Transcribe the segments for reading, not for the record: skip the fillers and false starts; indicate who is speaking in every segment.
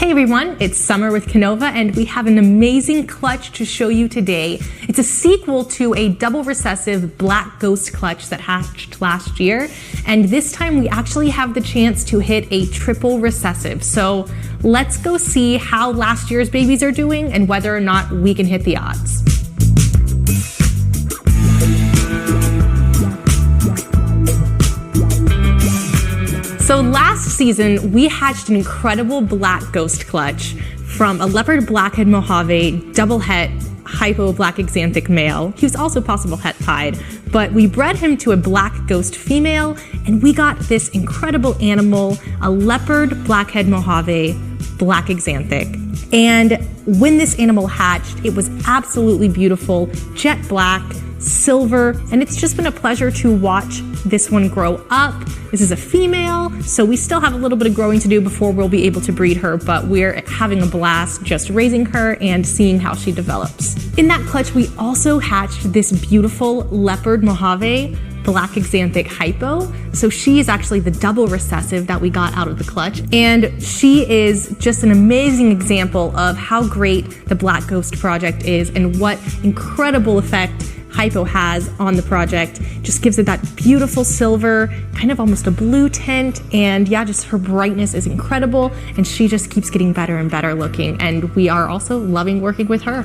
Speaker 1: Hey everyone, it's Summer with Canova, and we have an amazing clutch to show you today. It's a sequel to a double recessive black ghost clutch that hatched last year, and this time we actually have the chance to hit a triple recessive. So let's go see how last year's babies are doing and whether or not we can hit the odds. So last season, we hatched an incredible black ghost clutch from a leopard blackhead Mojave double het hypo black axanthic male. He was also possible het pied, but we bred him to a black ghost female, and we got this incredible animal, a leopard blackhead Mojave black axanthic. And when this animal hatched, it was absolutely beautiful, jet black, silver, and it's just been a pleasure to watch this one grow up. This is a female, so we still have a little bit of growing to do before we'll be able to breed her, but we're having a blast just raising her and seeing how she develops. In that clutch, we also hatched this beautiful leopard Mojave black axanthic hypo. So she is actually the double recessive that we got out of the clutch. And she is just an amazing example of how great the Black Ghost project is and what incredible effect hypo has on the project. Just gives it that beautiful silver, kind of almost a blue tint, and yeah, just her brightness is incredible, and she just keeps getting better and better looking, and we are also loving working with her.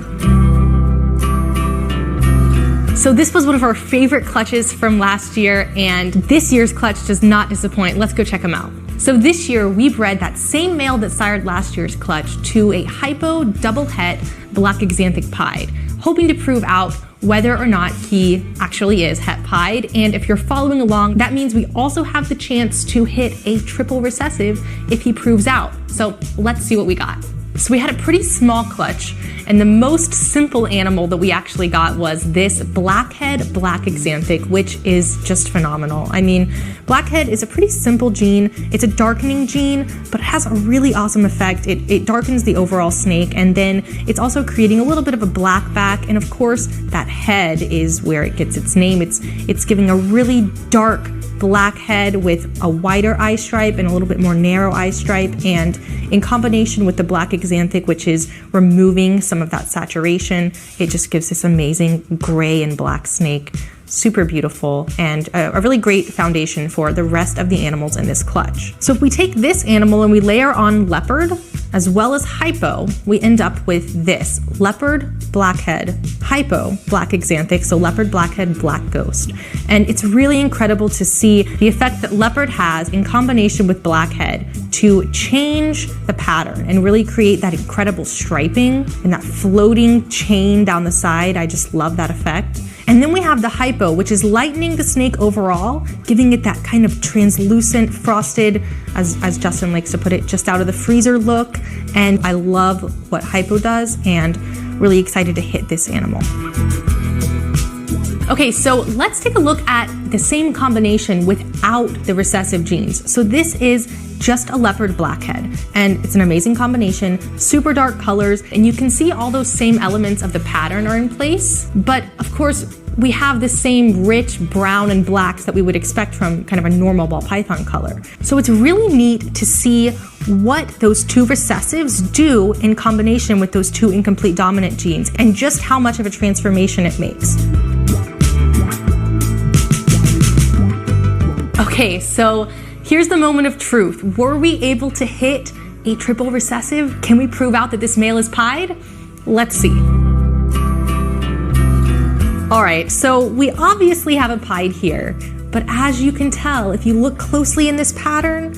Speaker 1: So this was one of our favorite clutches from last year, and this year's clutch does not disappoint. Let's go check them out. So this year we bred that same male that sired last year's clutch to a hypo double het black axanthic pied, hoping to prove out whether or not he actually is het pied. And if you're following along, that means we also have the chance to hit a triple recessive if he proves out. So let's see what we got. So we had a pretty small clutch, and the most simple animal that we actually got was this blackhead black axanthic, which is just phenomenal. I mean, blackhead is a pretty simple gene. It's a darkening gene, but it has a really awesome effect. It darkens the overall snake, and then it's also creating a little bit of a black back, and of course, that head is where it gets its name. It's giving a really dark black head with a wider eye stripe and a little bit more narrow eye stripe, and in combination with the black axanthic, which is removing some of that saturation, it just gives this amazing gray and black snake. Super beautiful, and a really great foundation for the rest of the animals in this clutch. So if we take this animal and we layer on leopard as well as hypo, we end up with this leopard blackhead hypo black axanthic, so leopard blackhead black ghost. And it's really incredible to see the effect that leopard has in combination with blackhead to change the pattern and really create that incredible striping and that floating chain down the side. I just love that effect. And then we have the hypo, which is lightening the snake overall, giving it that kind of translucent, frosted, as Justin likes to put it, just out of the freezer look. And I love what hypo does, and really excited to hit this animal. Okay, so let's take a look at the same combination without the recessive genes. So this is just a leopard blackhead, and it's an amazing combination, super dark colors, and you can see all those same elements of the pattern are in place, but of course we have the same rich brown and blacks that we would expect from kind of a normal ball python color. So it's really neat to see what those two recessives do in combination with those two incomplete dominant genes, and just how much of a transformation it makes. Okay, so here's the moment of truth. Were we able to hit a triple recessive? Can we prove out that this male is pied? Let's see. All right, so we obviously have a pied here, but as you can tell, if you look closely in this pattern,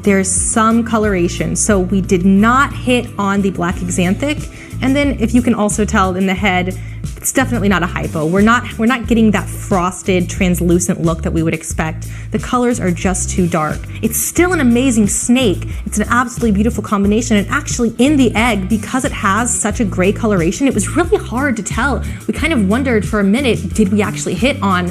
Speaker 1: there's some coloration. So we did not hit on the black axanthic, and then if you can also tell in the head, it's definitely not a hypo. We're not getting that frosted, translucent look that we would expect. The colors are just too dark. It's still an amazing snake. It's an absolutely beautiful combination, and actually in the egg, because it has such a gray coloration, it was really hard to tell. We kind of wondered for a minute, did we actually hit on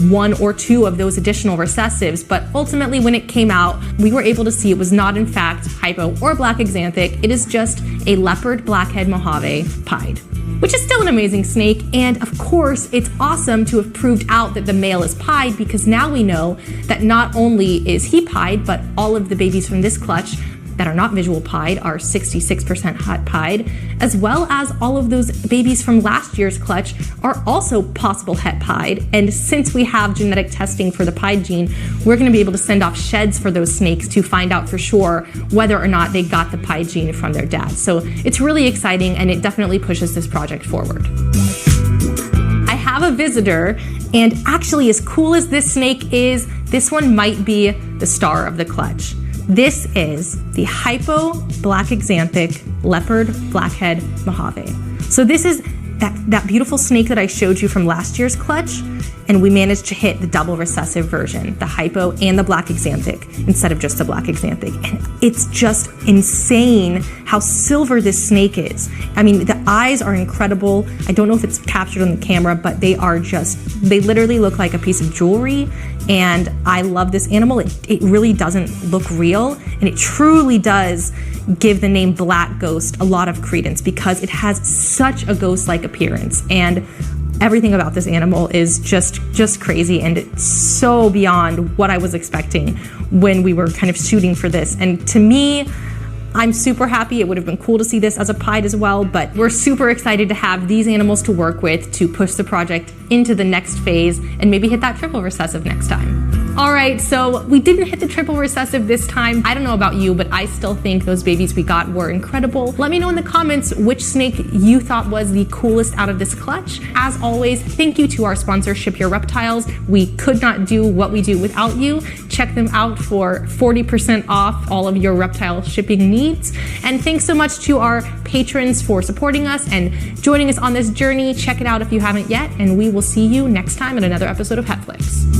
Speaker 1: one or two of those additional recessives? But ultimately when it came out, we were able to see it was not in fact hypo or black axanthic. It is just a leopard blackhead Mojave pied, which is still an amazing snake. And of course, it's awesome to have proved out that the male is pied, because now we know that not only is he pied, but all of the babies from this clutch that are not visual pied are 66% het pied, as well as all of those babies from last year's clutch are also possible het pied. And since we have genetic testing for the pied gene, we're going to be able to send off sheds for those snakes to find out for sure whether or not they got the pied gene from their dad. So it's really exciting, and it definitely pushes this project forward. I have a visitor, and actually, as cool as this snake is, this one might be the star of the clutch. This is the hypo black axanthic leopard blackhead Mojave. So this is that beautiful snake that I showed you from last year's clutch, and we managed to hit the double recessive version, the hypo and the black axanthic, instead of just the black axanthic. And it's just insane how silver this snake is. I mean, the eyes are incredible. I don't know if it's captured on the camera, but they literally look like a piece of jewelry. And I love this animal. It really doesn't look real, and it truly does give the name black ghost a lot of credence because it has such a ghost-like appearance. And everything about this animal is just crazy, and it's so beyond what I was expecting when we were kind of shooting for this. And to me, I'm super happy. It would have been cool to see this as a pied as well, but we're super excited to have these animals to work with to push the project into the next phase and maybe hit that triple recessive next time. All right, so we didn't hit the triple recessive this time. I don't know about you, but I still think those babies we got were incredible. Let me know in the comments which snake you thought was the coolest out of this clutch. As always, thank you to our sponsor, Ship Your Reptiles. We could not do what we do without you. Check them out for 40% off all of your reptile shipping needs. And thanks so much to our patrons for supporting us and joining us on this journey. Check it out if you haven't yet, and we will see you next time in another episode of Hetflix.